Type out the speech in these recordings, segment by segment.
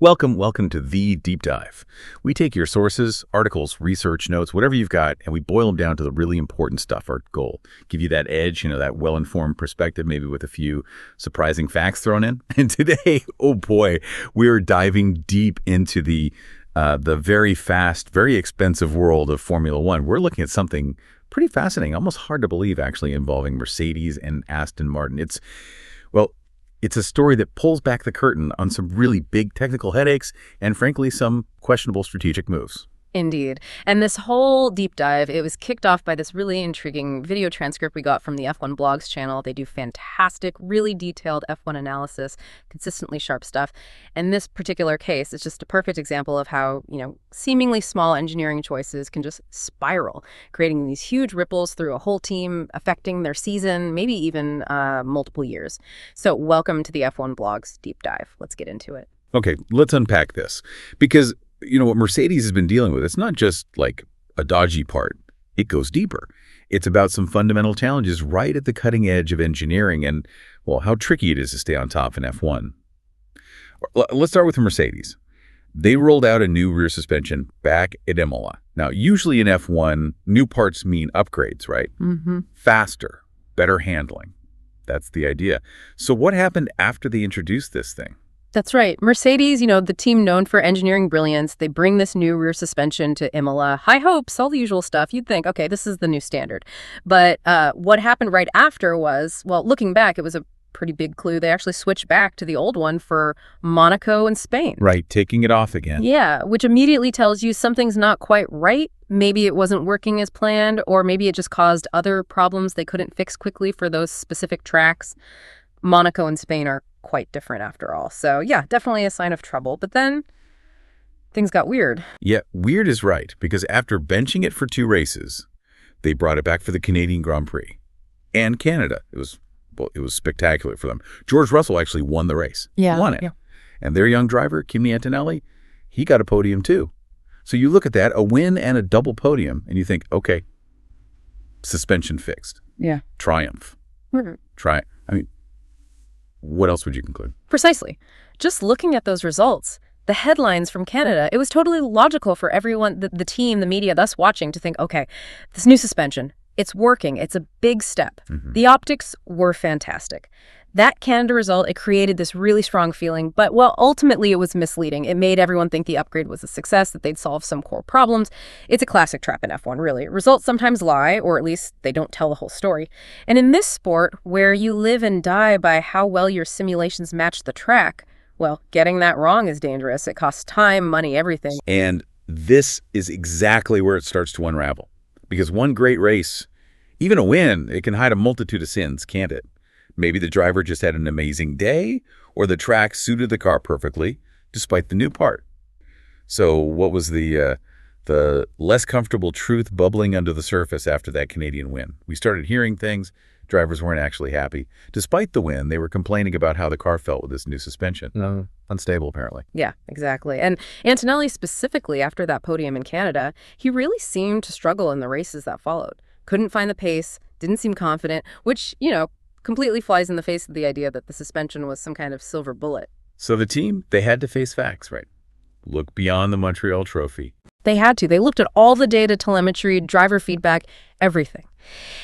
Welcome to The Deep Dive. We take your sources, articles, research notes, whatever you've got, and we boil them down to the really important stuff, our goal. Give you that edge, that well-informed perspective, maybe with a few surprising facts thrown in. And today, oh boy, we're diving deep into the very fast, very expensive world of Formula One. We're looking at something pretty fascinating, almost hard to believe, actually, involving Mercedes and Aston Martin. It's a story that pulls back the curtain on some really big technical headaches and, frankly, some questionable strategic moves. Indeed. And this whole deep dive, it was kicked off by this really intriguing video transcript we got from the F1 Blogs channel. They do fantastic, really detailed F1 analysis, consistently sharp stuff. And this particular case is just a perfect example of how, seemingly small engineering choices can just spiral, creating these huge ripples through a whole team, affecting their season, maybe even multiple years. So welcome to the F1 Blogs deep dive. Let's get into it. Okay, let's unpack this. Because what Mercedes has been dealing with, it's not just like a dodgy part. It goes deeper. It's about some fundamental challenges right at the cutting edge of engineering and, how tricky it is to stay on top in F1. Let's start with Mercedes. They rolled out a new rear suspension back at Imola. Now, usually in F1, new parts mean upgrades, right? Mm-hmm. Faster, better handling. That's the idea. So what happened after they introduced this thing? That's right. Mercedes, the team known for engineering brilliance, they bring this new rear suspension to Imola. High hopes, all the usual stuff. You'd think, okay, this is the new standard. But what happened right after was, looking back, it was a pretty big clue. They actually switched back to the old one for Monaco and Spain. Right, taking it off again. Yeah, which immediately tells you something's not quite right. Maybe it wasn't working as planned, or maybe it just caused other problems they couldn't fix quickly for those specific tracks. Monaco and Spain are quite different after all. So yeah, definitely a sign of trouble. But then things got weird. Yeah, weird is right, because after benching it for 2 races, they brought it back for the Canadian Grand Prix and Canada. It was spectacular for them. George Russell actually won the race. Yeah. Won it. Yeah. And their young driver, Kimi Antonelli, he got a podium too. So you look at that, a win and a double podium, and you think, okay, suspension fixed. Yeah. Triumph. What else would you conclude? Precisely. Just looking at those results, the headlines from Canada, it was totally logical for everyone, the team, the media, thus watching, to think, okay, this new suspension, it's working. It's a big step. Mm-hmm. The optics were fantastic. That Canada result, it created this really strong feeling, but ultimately it was misleading. It made everyone think the upgrade was a success, that they'd solve some core problems. It's a classic trap in F1, really. Results sometimes lie, or at least they don't tell the whole story. And in this sport, where you live and die by how well your simulations match the track, getting that wrong is dangerous. It costs time, money, everything. And this is exactly where it starts to unravel. Because one great race, even a win, it can hide a multitude of sins, can't it? Maybe the driver just had an amazing day, or the track suited the car perfectly, despite the new part. So what was the less comfortable truth bubbling under the surface after that Canadian win? We started hearing things. Drivers weren't actually happy. Despite the win, they were complaining about how the car felt with this new suspension. No. Unstable, apparently. Yeah, exactly. And Antonelli specifically, after that podium in Canada, he really seemed to struggle in the races that followed. Couldn't find the pace, didn't seem confident, which, completely flies in the face of the idea that the suspension was some kind of silver bullet. So the team, they had to face facts, right? Look beyond the Montreal Trophy. They had to. They looked at all the data, telemetry, driver feedback, everything.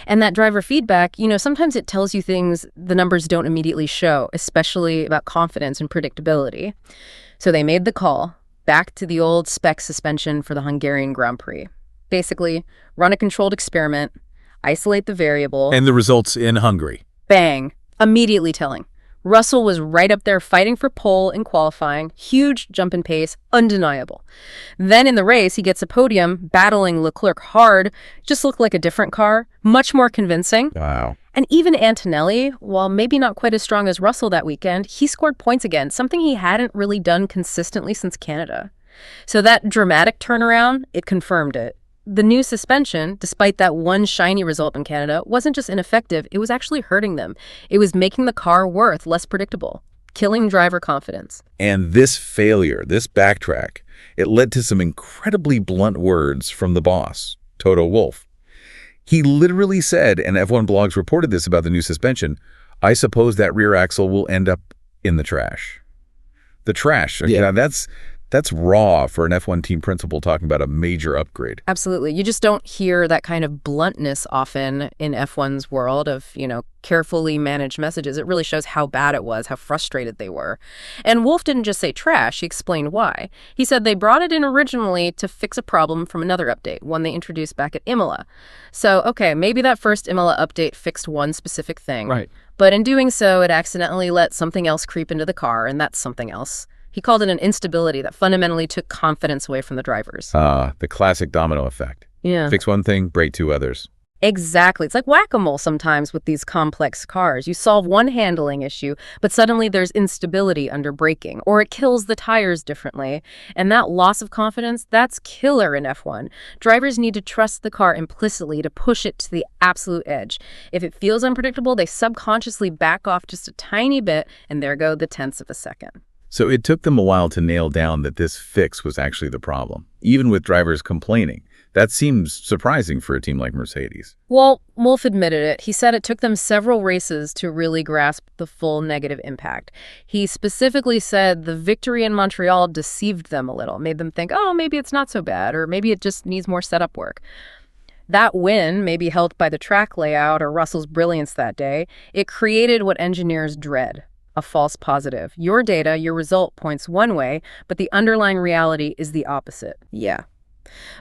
And that driver feedback, sometimes it tells you things the numbers don't immediately show, especially about confidence and predictability. So they made the call back to the old spec suspension for the Hungarian Grand Prix. Basically, run a controlled experiment, isolate the variable. And the results in Hungary. Bang. Immediately telling. Russell was right up there fighting for pole in qualifying. Huge jump in pace, undeniable. Then in the race, he gets a podium, battling Leclerc hard. Just looked like a different car, much more convincing. Wow. And even Antonelli, while maybe not quite as strong as Russell that weekend, he scored points again, something he hadn't really done consistently since Canada. So that dramatic turnaround, it confirmed it. The new suspension, despite that one shiny result in Canada, wasn't just ineffective, it was actually hurting them. It was making the car worth less predictable, killing driver confidence. And this failure, this backtrack, it led to some incredibly blunt words from the boss, TOTO WOLFF. He literally said, and F1 Blogs reported this about the new suspension, "I suppose that rear axle will end up in the trash." The trash. Yeah. That's raw for an F1 team principal talking about a major upgrade. Absolutely. You just don't hear that kind of bluntness often in F1's world of, carefully managed messages. It really shows how bad it was, how frustrated they were. And Wolff didn't just say trash, he explained why. He said they brought it in originally to fix a problem from another update, one they introduced back at Imola. So, okay, maybe that first Imola update fixed one specific thing. Right. But in doing so, it accidentally let something else creep into the car, and that's something else. He called it an instability that fundamentally took confidence away from the drivers. The classic domino effect. Yeah. Fix one thing, break two others. Exactly. It's like whack-a-mole sometimes with these complex cars. You solve one handling issue, but suddenly there's instability under braking, or it kills the tires differently. And that loss of confidence, that's killer in F1. Drivers need to trust the car implicitly to push it to the absolute edge. If it feels unpredictable, they subconsciously back off just a tiny bit, and there go the tenths of a second. So it took them a while to nail down that this fix was actually the problem, even with drivers complaining. That seems surprising for a team like Mercedes. Well, Wolff admitted it. He said it took them several races to really grasp the full negative impact. He specifically said the victory in Montreal deceived them a little, made them think, oh, maybe it's not so bad, or maybe it just needs more setup work. That win, maybe helped by the track layout or Russell's brilliance that day, it created what engineers dread. A false positive. Your data, your result points one way, but the underlying reality is the opposite. Yeah.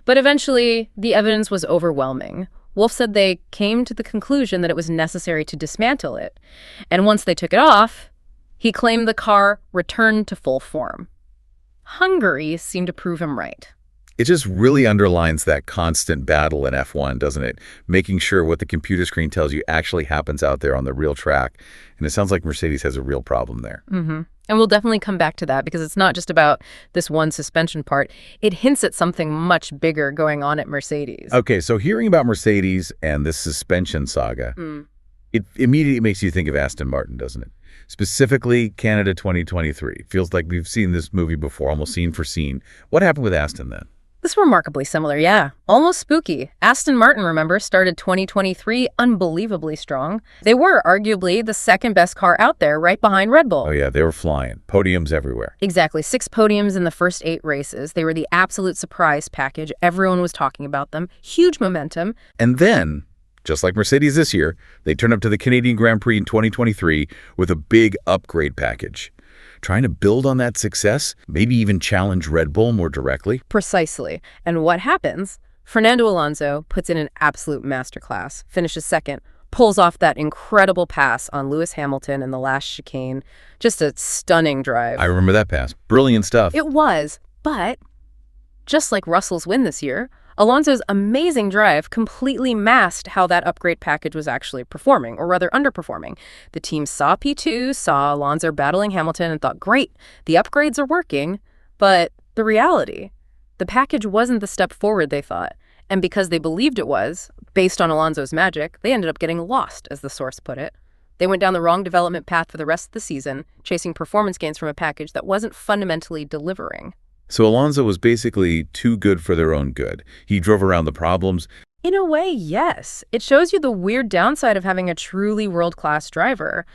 But eventually, the evidence was overwhelming. Wolff said they came to the conclusion that it was necessary to dismantle it. And once they took it off, he claimed the car returned to full form. Hungary seemed to prove him right. It just really underlines that constant battle in F1, doesn't it? Making sure what the computer screen tells you actually happens out there on the real track. And it sounds like Mercedes has a real problem there. Mm-hmm. And we'll definitely come back to that because it's not just about this one suspension part. It hints at something much bigger going on at Mercedes. Okay, so hearing about Mercedes and this suspension saga, it immediately makes you think of Aston Martin, doesn't it? Specifically, Canada 2023. Feels like we've seen this movie before, almost scene for scene. What happened with Aston then? This is remarkably similar, yeah. Almost spooky. Aston Martin, remember, started 2023 unbelievably strong. They were arguably the second best car out there, right behind Red Bull. Oh yeah, they were flying. Podiums everywhere. Exactly. 6 podiums in the first 8 races. They were the absolute surprise package. Everyone was talking about them. Huge momentum. And then, just like Mercedes this year, they turned up to the Canadian Grand Prix in 2023 with a big upgrade package. Trying to build on that success, maybe even challenge Red Bull more directly. Precisely. And what happens? Fernando Alonso puts in an absolute masterclass, finishes second, pulls off that incredible pass on Lewis Hamilton in the last chicane. Just a stunning drive. I remember that pass. Brilliant stuff. It was, but just like Russell's win this year, Alonso's amazing drive completely masked how that upgrade package was actually performing, or rather underperforming. The team saw P2, saw Alonso battling Hamilton, and thought, great, the upgrades are working, but the reality, the package wasn't the step forward they thought. And because they believed it was, based on Alonso's magic, they ended up getting lost, as the source put it. They went down the wrong development path for the rest of the season, chasing performance gains from a package that wasn't fundamentally delivering. So Alonso was basically too good for their own good. He drove around the problems. In a way, yes. It shows you the weird downside of having a truly world-class driver.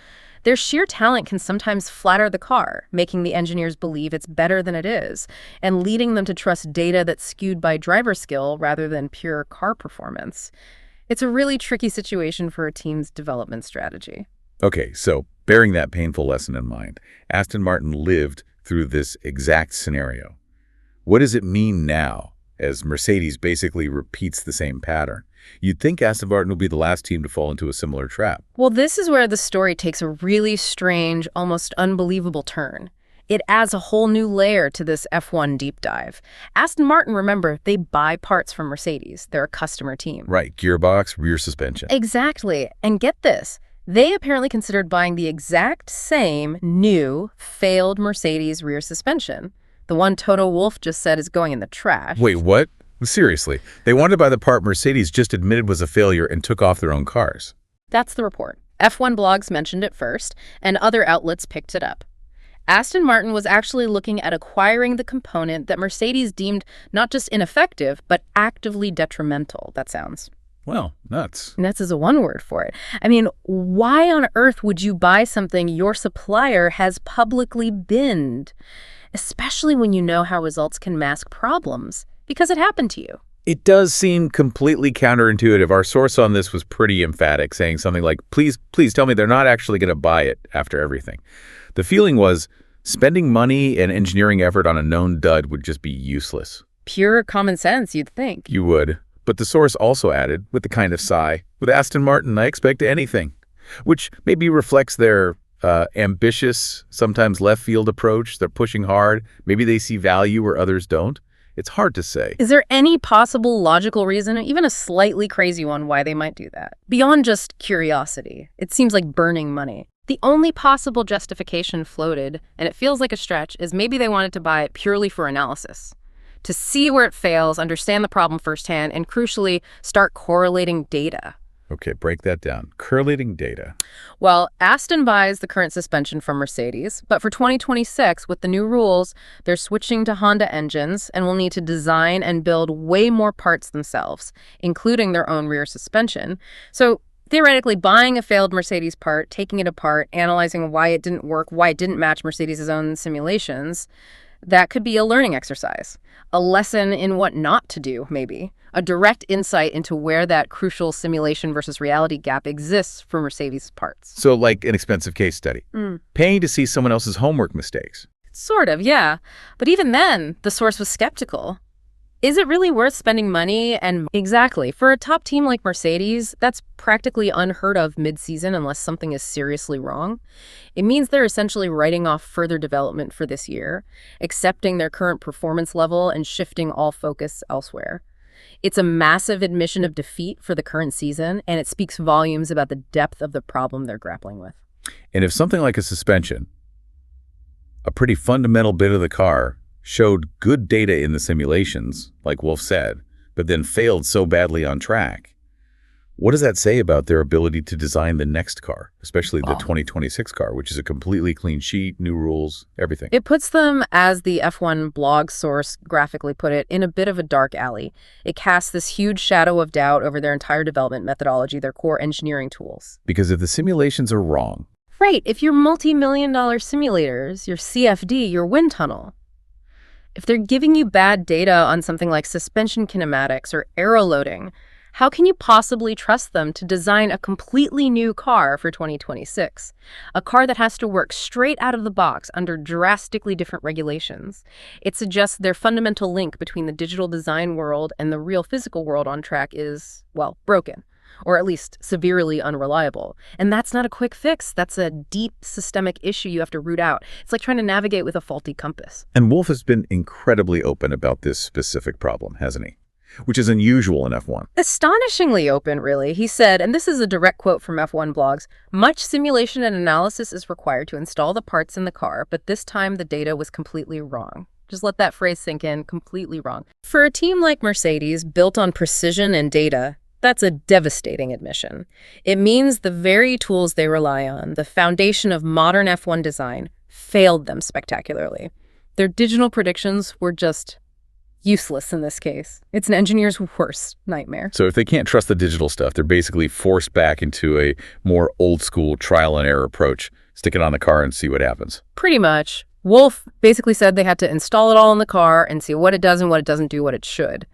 Their sheer talent can sometimes flatter the car, making the engineers believe it's better than it is, and leading them to trust data that's skewed by driver skill rather than pure car performance. It's a really tricky situation for a team's development strategy. Okay, so bearing that painful lesson in mind, Aston Martin lived through this exact scenario. What does it mean now, as Mercedes basically repeats the same pattern? You'd think Aston Martin will be the last team to fall into a similar trap. Well, this is where the story takes a really strange, almost unbelievable turn. It adds a whole new layer to this F1 deep dive. Aston Martin, remember, they buy parts from Mercedes. They're a customer team. Right, gearbox, rear suspension. Exactly. And get this. They apparently considered buying the exact same new, failed Mercedes rear suspension. The one TOTO WOLFF just said is going in the trash. Wait, what? Seriously, they wanted to buy the part Mercedes just admitted was a failure and took off their own cars. That's the report. F1 blogs mentioned it first, and other outlets picked it up. Aston Martin was actually looking at acquiring the component that Mercedes deemed not just ineffective, but actively detrimental, that sounds. Well, nuts. Nuts is a one word for it. I mean, why on earth would you buy something your supplier has publicly binned? Especially when you know how results can mask problems, because it happened to you. It does seem completely counterintuitive. Our source on this was pretty emphatic, saying something like, please tell me they're not actually going to buy it after everything. The feeling was spending money and engineering effort on a known dud would just be useless. Pure common sense, you'd think. You would. But the source also added, with a kind of sigh, with Aston Martin, I expect anything, which maybe reflects their ambitious, sometimes left-field approach. They're pushing hard. Maybe they see value where others don't. It's hard to say. Is there any possible logical reason, even a slightly crazy one, why they might do that? Beyond just curiosity, it seems like burning money. The only possible justification floated, and it feels like a stretch, is maybe they wanted to buy it purely for analysis. To see where it fails, understand the problem firsthand, and crucially, start correlating data. Okay, break that down. Correlating data. Well, Aston buys the current suspension from Mercedes, but for 2026, with the new rules, they're switching to Honda engines and will need to design and build way more parts themselves, including their own rear suspension. So theoretically, buying a failed Mercedes part, taking it apart, analyzing why it didn't work, why it didn't match Mercedes' own simulations, that could be a learning exercise, a lesson in what not to do, maybe, a direct insight into where that crucial simulation versus reality gap exists for Mercedes parts. So like an expensive case study. Paying to see someone else's homework mistakes. Sort of, yeah. But even then, the source was skeptical. Is it really worth spending money? And exactly, for a top team like Mercedes, that's practically unheard of mid-season unless something is seriously wrong. It means they're essentially writing off further development for this year, accepting their current performance level and shifting all focus elsewhere. It's a massive admission of defeat for the current season, and it speaks volumes about the depth of the problem they're grappling with. And if something like a suspension, a pretty fundamental bit of the car, showed good data in the simulations, like Wolff said, but then failed so badly on track, what does that say about their ability to design the next car, especially the 2026 car, which is a completely clean sheet, new rules, everything? It puts them, as the F1 blog source graphically put it, in a bit of a dark alley. It casts this huge shadow of doubt over their entire development methodology, their core engineering tools. Because if the simulations are wrong... Right, if your multi-million-dollar simulators, your CFD, your wind tunnel, if they're giving you bad data on something like suspension kinematics or aero loading, how can you possibly trust them to design a completely new car for 2026? A car that has to work straight out of the box under drastically different regulations. It suggests their fundamental link between the digital design world and the real physical world on track is, well, broken, or at least severely unreliable. And that's not a quick fix. That's a deep systemic issue you have to root out. It's like trying to navigate with a faulty compass. And Wolff has been incredibly open about this specific problem, hasn't he? Which is unusual in F1. Astonishingly open, really. He said, and this is a direct quote from F1 blogs, "Much simulation and analysis is required to install the parts in the car, but this time the data was completely wrong." Just let that phrase sink in, completely wrong. For a team like Mercedes, built on precision and data, that's a devastating admission. It means the very tools they rely on, the foundation of modern F1 design, failed them spectacularly. Their digital predictions were just useless in this case. It's an engineer's worst nightmare. So if they can't trust the digital stuff, they're basically forced back into a more old-school trial and error approach. Stick it on the car and see what happens. Pretty much. Wolff basically said they had to install it all in the car and see what it does and what it doesn't do what it should.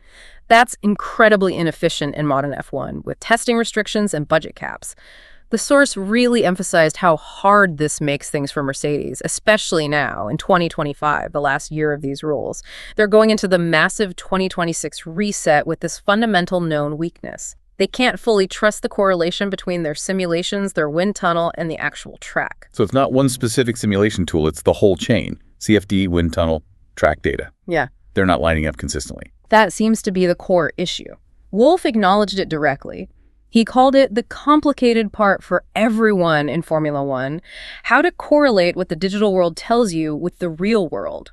That's incredibly inefficient in modern F1, with testing restrictions and budget caps. The source really emphasized how hard this makes things for Mercedes, especially now, in 2025, the last year of these rules. They're going into the massive 2026 reset with this fundamental known weakness. They can't fully trust the correlation between their simulations, their wind tunnel, and the actual track. So it's not one specific simulation tool, it's the whole chain. CFD, wind tunnel, track data. Yeah. They're not lining up consistently. That seems to be the core issue. Wolff acknowledged it directly. He called it the complicated part for everyone in Formula One, how to correlate what the digital world tells you with the real world.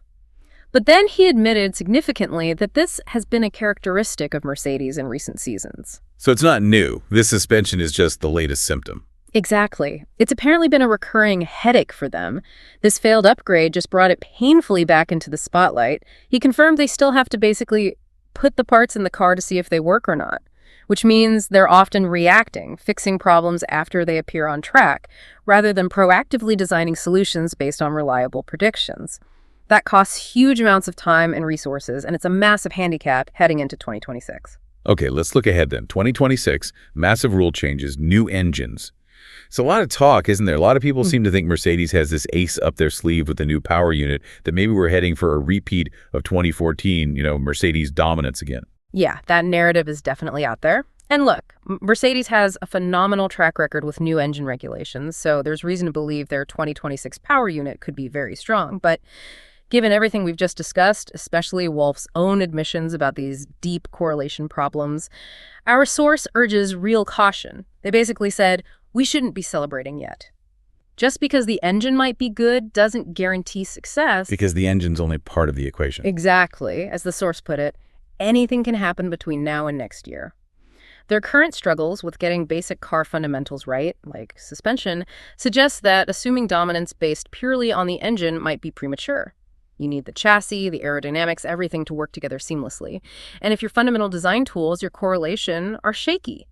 But then he admitted significantly that this has been a characteristic of Mercedes in recent seasons. So it's not new. This suspension is just the latest symptom. Exactly. It's apparently been a recurring headache for them. This failed upgrade just brought it painfully back into the spotlight. He confirmed they still have to basically put the parts in the car to see if they work or not, which means they're often reacting, fixing problems after they appear on track, rather than proactively designing solutions based on reliable predictions. That costs huge amounts of time and resources, and it's a massive handicap heading into 2026. Okay, let's look ahead then. 2026, massive rule changes, new engines. It's a lot of talk, isn't there? A lot of people seem to think Mercedes has this ace up their sleeve with the new power unit, that maybe we're heading for a repeat of 2014, Mercedes dominance again. Yeah, that narrative is definitely out there. And look, Mercedes has a phenomenal track record with new engine regulations, so there's reason to believe their 2026 power unit could be very strong. But given everything we've just discussed, especially WOLFF's own admissions about these deep correlation problems, our source urges real caution. They basically said, we shouldn't be celebrating yet. Just because the engine might be good doesn't guarantee success. Because the engine's only part of the equation. Exactly. As the source put it, anything can happen between now and next year. Their current struggles with getting basic car fundamentals right, like suspension, suggest that assuming dominance based purely on the engine might be premature. You need the chassis, the aerodynamics, everything to work together seamlessly. And if your fundamental design tools, your correlation, are shaky,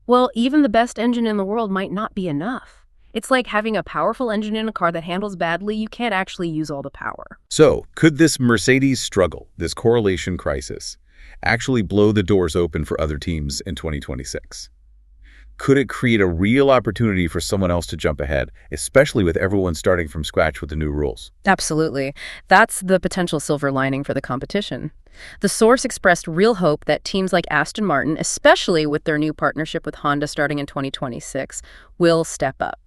well, even the best engine in the world might not be enough. It's like having a powerful engine in a car that handles badly. You can't actually use all the power. So, could this Mercedes struggle, this correlation crisis, actually blow the doors open for other teams in 2026? Could it create a real opportunity for someone else to jump ahead, especially with everyone starting from scratch with the new rules? Absolutely. That's the potential silver lining for the competition. The source expressed real hope that teams like Aston Martin, especially with their new partnership with Honda starting in 2026, will step up.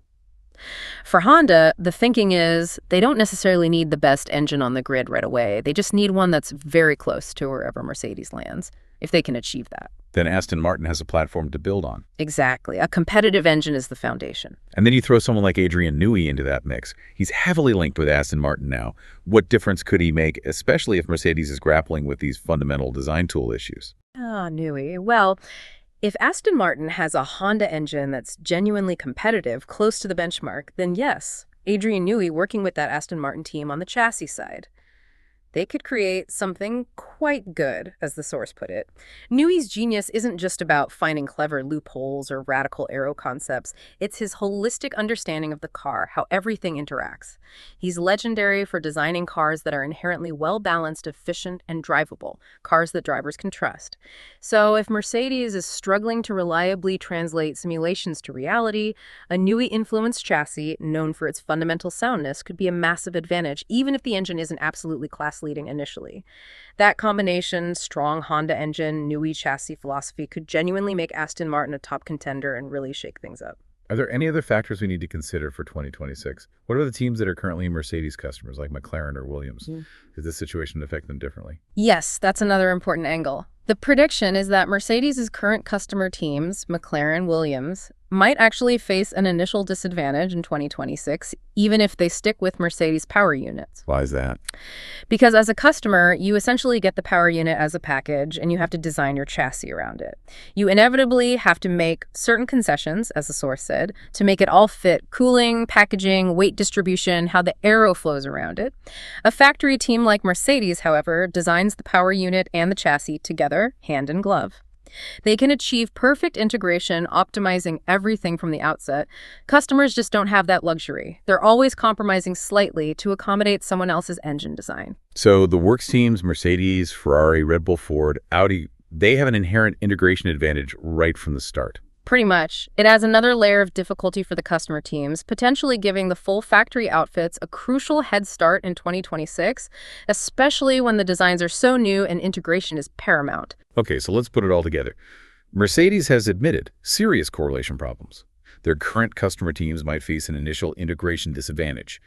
For Honda, the thinking is they don't necessarily need the best engine on the grid right away. They just need one that's very close to wherever Mercedes lands, if they can achieve that. Then Aston Martin has a platform to build on. Exactly. A competitive engine is the foundation. And then you throw someone like Adrian Newey into that mix. He's heavily linked with Aston Martin now. What difference could he make, especially if Mercedes is grappling with these fundamental design tool issues? Newey. Well, if Aston Martin has a Honda engine that's genuinely competitive, close to the benchmark, then yes, Adrian Newey working with that Aston Martin team on the chassis side. They could create something quite good, as the source put it. Newey's genius isn't just about finding clever loopholes or radical aero concepts. It's his holistic understanding of the car, how everything interacts. He's legendary for designing cars that are inherently well-balanced, efficient, and drivable, cars that drivers can trust. So if Mercedes is struggling to reliably translate simulations to reality, a Newey-influenced chassis, known for its fundamental soundness, could be a massive advantage, even if the engine isn't absolutely class-leading initially. That combination, strong Honda engine, Newey chassis philosophy, could genuinely make Aston Martin a top contender and really shake things up. Are there any other factors we need to consider for 2026? What are the teams that are currently Mercedes customers, like McLaren or Williams? Does this situation affect them differently? Yes, that's another important angle. The prediction is that Mercedes' current customer teams, McLaren, Williams, might actually face an initial disadvantage in 2026, even if they stick with Mercedes power units. Why is that? Because as a customer, you essentially get the power unit as a package, and you have to design your chassis around it. You inevitably have to make certain concessions, as the source said, to make it all fit: cooling, packaging, weight distribution, how the aero flows around it. A factory team like Mercedes, however, designs the power unit and the chassis together, hand in glove. They can achieve perfect integration, optimizing everything from the outset. Customers just don't have that luxury. They're always compromising slightly to accommodate someone else's engine design. So the works teams, Mercedes, Ferrari, Red Bull, Ford, Audi, they have an inherent integration advantage right from the start. Pretty much. It adds another layer of difficulty for the customer teams, potentially giving the full factory outfits a crucial head start in 2026, especially when the designs are so new and integration is paramount. Okay, so let's put it all together. Mercedes has admitted serious correlation problems. Their current customer teams might face an initial integration disadvantage.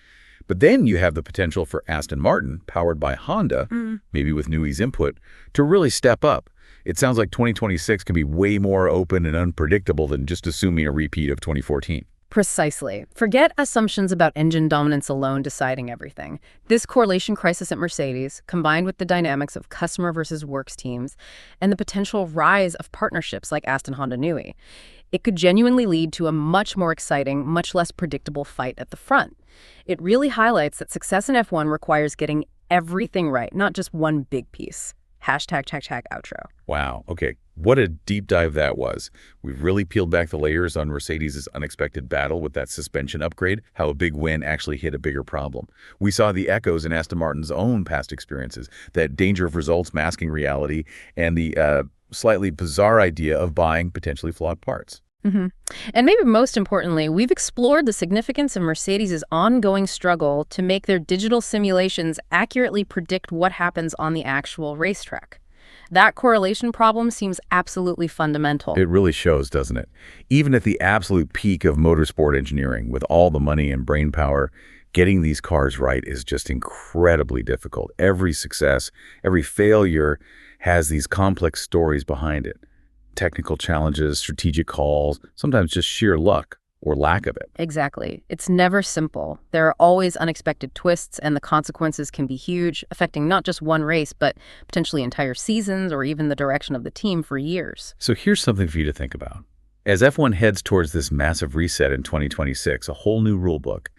But then you have the potential for Aston Martin, powered by Honda, maybe with Newey's input, to really step up. It sounds like 2026 can be way more open and unpredictable than just assuming a repeat of 2014. Precisely. Forget assumptions about engine dominance alone deciding everything. This correlation crisis at Mercedes, combined with the dynamics of customer versus works teams and the potential rise of partnerships like Aston Honda Newey, it could genuinely lead to a much more exciting, much less predictable fight at the front. It really highlights that success in F1 requires getting everything right, not just one big piece. #outro. Wow. Okay. What a deep dive that was. We've really peeled back the layers on Mercedes' unexpected battle with that suspension upgrade, how a big win actually hit a bigger problem. We saw the echoes in Aston Martin's own past experiences, that danger of results masking reality, and the slightly bizarre idea of buying potentially flawed parts. hmm And maybe most importantly, we've explored the significance of Mercedes' ongoing struggle to make their digital simulations accurately predict what happens on the actual racetrack. That correlation problem seems absolutely fundamental. It really shows, doesn't it? Even at the absolute peak of motorsport engineering, with all the money and brain power, getting these cars right is just incredibly difficult. Every success, every failure has these complex stories behind it. Technical challenges, strategic calls, sometimes just sheer luck or lack of it. Exactly. It's never simple. There are always unexpected twists, and the consequences can be huge, affecting not just one race, but potentially entire seasons or even the direction of the team for years. So here's something for you to think about. As F1 heads towards this massive reset in 2026, a whole new rule book,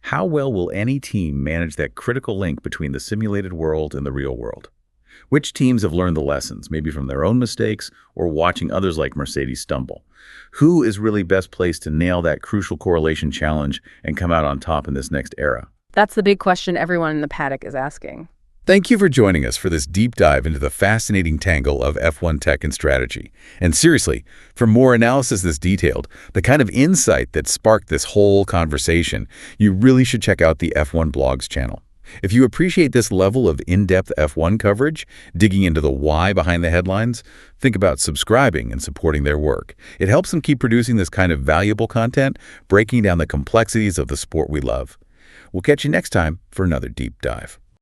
how well will any team manage that critical link between the simulated world and the real world? Which teams have learned the lessons, maybe from their own mistakes or watching others like Mercedes stumble? Who is really best placed to nail that crucial correlation challenge and come out on top in this next era? That's the big question everyone in the paddock is asking. Thank you for joining us for this deep dive into the fascinating tangle of F1 tech and strategy. And seriously, for more analysis this detailed, the kind of insight that sparked this whole conversation, you really should check out the F1 Blogs channel. If you appreciate this level of in-depth F1 coverage, digging into the why behind the headlines, think about subscribing and supporting their work. It helps them keep producing this kind of valuable content, breaking down the complexities of the sport we love. We'll catch you next time for another deep dive.